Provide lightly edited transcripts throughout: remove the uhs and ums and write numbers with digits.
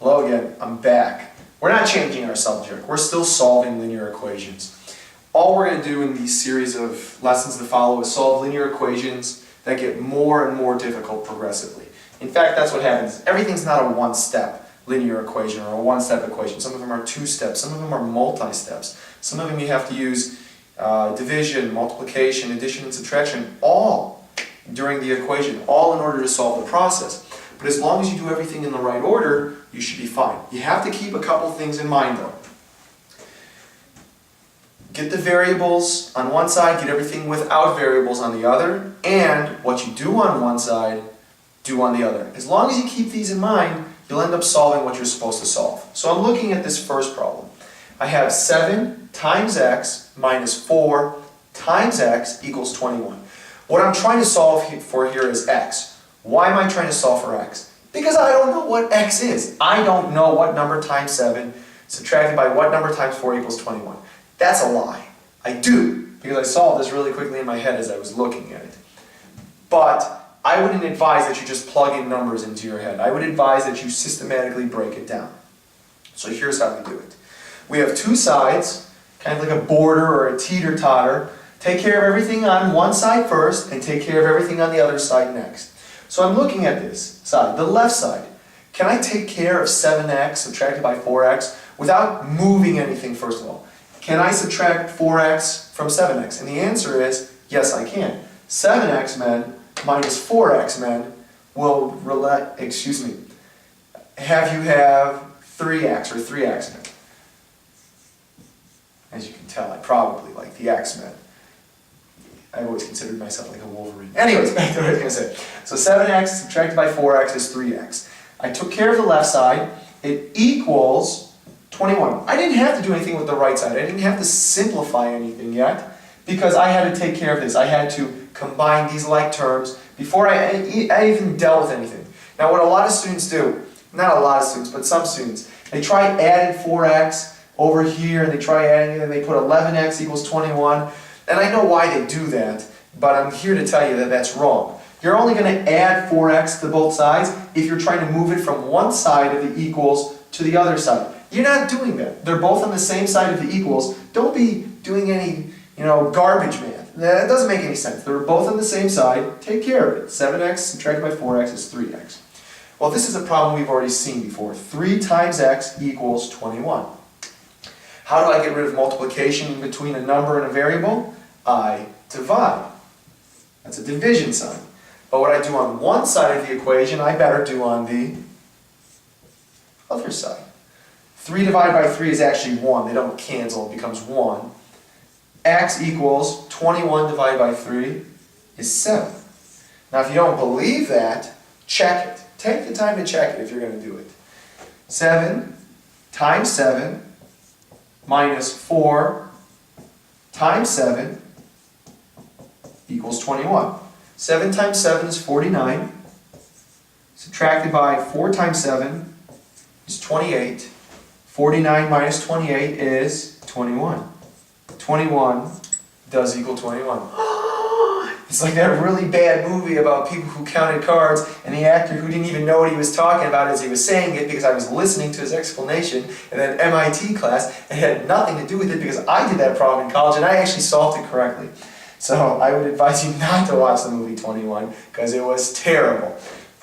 Hello again, I'm back. We're not changing our subject, we're still solving linear equations. All we're going to do in these series of lessons to follow is solve linear equations that get more and more difficult progressively. In fact, that's what happens. Everything's not a one-step linear equation or a one-step equation. Some of them are two steps, some of them are multi-steps. Some of them you have to use division, multiplication, addition, and subtraction, all during the equation, all in order to solve the process. But as long as you do everything in the right order, you should be fine. You have to keep a couple things in mind though. Get the variables on one side, get everything without variables on the other, and what you do on one side, do on the other. As long as you keep these in mind, you'll end up solving what you're supposed to solve. So I'm looking at this first problem. I have 7 times x minus 4 times x equals 21. What I'm trying to solve for here is x. Why am I trying to solve for x? Because I don't know what x is. I don't know what number times 7 subtracted by what number times 4 equals 21. That's a lie. I do, because I solved this really quickly in my head as I was looking at it. But I wouldn't advise that you just plug in numbers into your head. I would advise that you systematically break it down. So here's how we do it. We have two sides, kind of like a border or a teeter-totter. Take care of everything on one side first, and take care of everything on the other side next. So I'm looking at this side, the left side. Can I take care of 7x subtracted by 4x without moving anything first of all? Can I subtract 4x from 7x? And the answer is, yes I can. 7x men minus 4x men will have you have 3x or 3x men. As you can tell, I probably like the x-men. I've always considered myself like a Wolverine. Anyways, back to what I was going to say. So 7x subtracted by 4x is 3x. I took care of the left side. It equals 21. I didn't have to do anything with the right side. I didn't have to simplify anything yet because I had to take care of this. I had to combine these like terms before I even dealt with anything. Now what a lot of students do, not a lot of students, but some students, they try adding 4x over here and they try adding it and they put 11x equals 21. And I know why they do that, but I'm here to tell you that that's wrong. You're only going to add 4x to both sides if you're trying to move it from one side of the equals to the other side. You're not doing that. They're both on the same side of the equals. Don't be doing any, garbage math. That doesn't make any sense. They're both on the same side. Take care of it. 7x subtracted by 4x is 3x. Well, this is a problem we've already seen before. 3 times x equals 21. How do I get rid of multiplication between a number and a variable? I divide. That's a division sign. But what I do on one side of the equation, I better do on the other side. 3 divided by 3 is actually 1. They don't cancel. It becomes 1. X equals 21 divided by 3 is 7. Now if you don't believe that, check it. Take the time to check it if you're going to do it. 7 times 7 minus 4 times 7 equals 21. 7 times 7 is 49. Subtracted by 4 times 7 is 28. 49 minus 28 is 21. 21 does equal 21. It's like that really bad movie about people who counted cards and the actor who didn't even know what he was talking about as he was saying it because I was listening to his explanation in that MIT class and it had nothing to do with it because I did that problem in college and I actually solved it correctly. So I would advise you not to watch the movie 21 because it was terrible.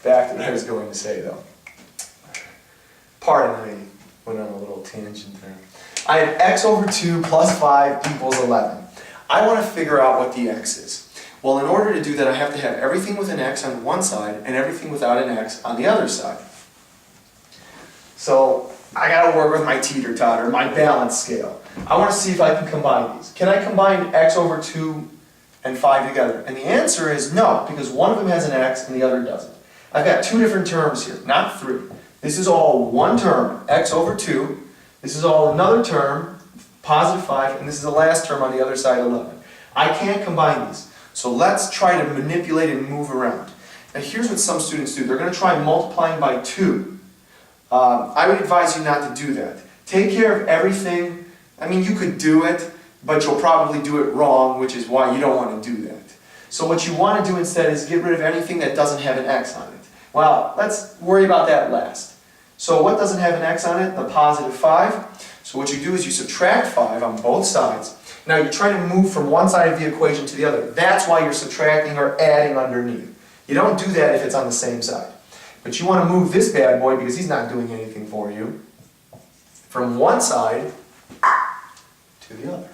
Back to what I was going to say though. Pardon, I went on a little tangent there. I have x over 2 plus 5 equals 11. I want to figure out what the x is. Well, in order to do that, I have to have everything with an x on one side and everything without an x on the other side. So I got to work with my teeter-totter, my balance scale. I want to see if I can combine these. Can I combine x over 2 and 5 together? And the answer is no, because one of them has an x and the other doesn't. I've got two different terms here, not three. This is all one term, x over 2. This is all another term, positive 5, and this is the last term on the other side, 11. I can't combine these. So let's try to manipulate and move around. Now here's what some students do. They're going to try multiplying by 2. I would advise you not to do that. Take care of everything. I mean, you could do it, but you'll probably do it wrong, which is why you don't want to do that. So what you want to do instead is get rid of anything that doesn't have an x on it. Well, let's worry about that last. So what doesn't have an x on it? The positive 5. So what you do is you subtract 5 on both sides. Now you're trying to move from one side of the equation to the other. That's why you're subtracting or adding underneath. You don't do that if it's on the same side. But you want to move this bad boy, because he's not doing anything for you, from one side to the other.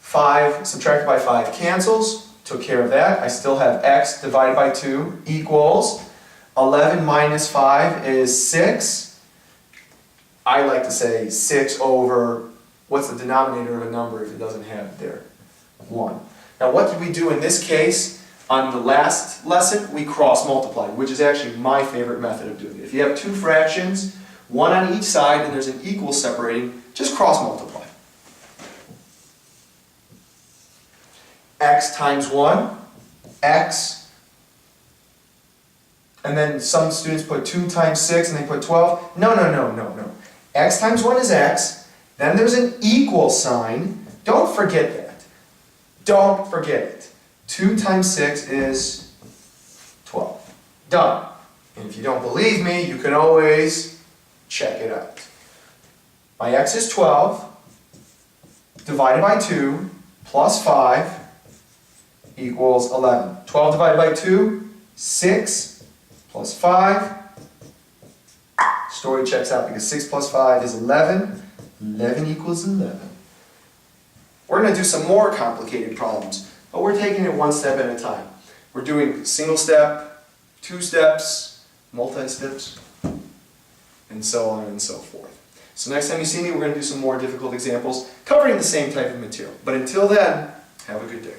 5 subtracted by 5 cancels. Took care of that. I still have x divided by 2 equals 11 minus 5 is 6. I like to say 6 over, what's the denominator of a number if it doesn't have it there? 1. Now what did we do in this case? On the last lesson, we cross multiplied, which is actually my favorite method of doing it. If you have two fractions, one on each side, and there's an equal separating, just cross multiply. X times 1, x, and then some students put 2 times 6 and they put 12. No. X times 1 is x, then there's an equal sign. Don't forget that. Don't forget it. 2 times 6 is 12. Done. And if you don't believe me, you can always check it out. My x is 12 divided by 2 plus 5 equals 11. 12 divided by 2, 6 plus 5. Story checks out because 6 plus 5 is 11. 11 equals 11. We're going to do some more complicated problems, but we're taking it one step at a time. We're doing single step, two steps, multi-steps, and so on and so forth. So next time you see me, we're going to do some more difficult examples covering the same type of material. But until then, have a good day.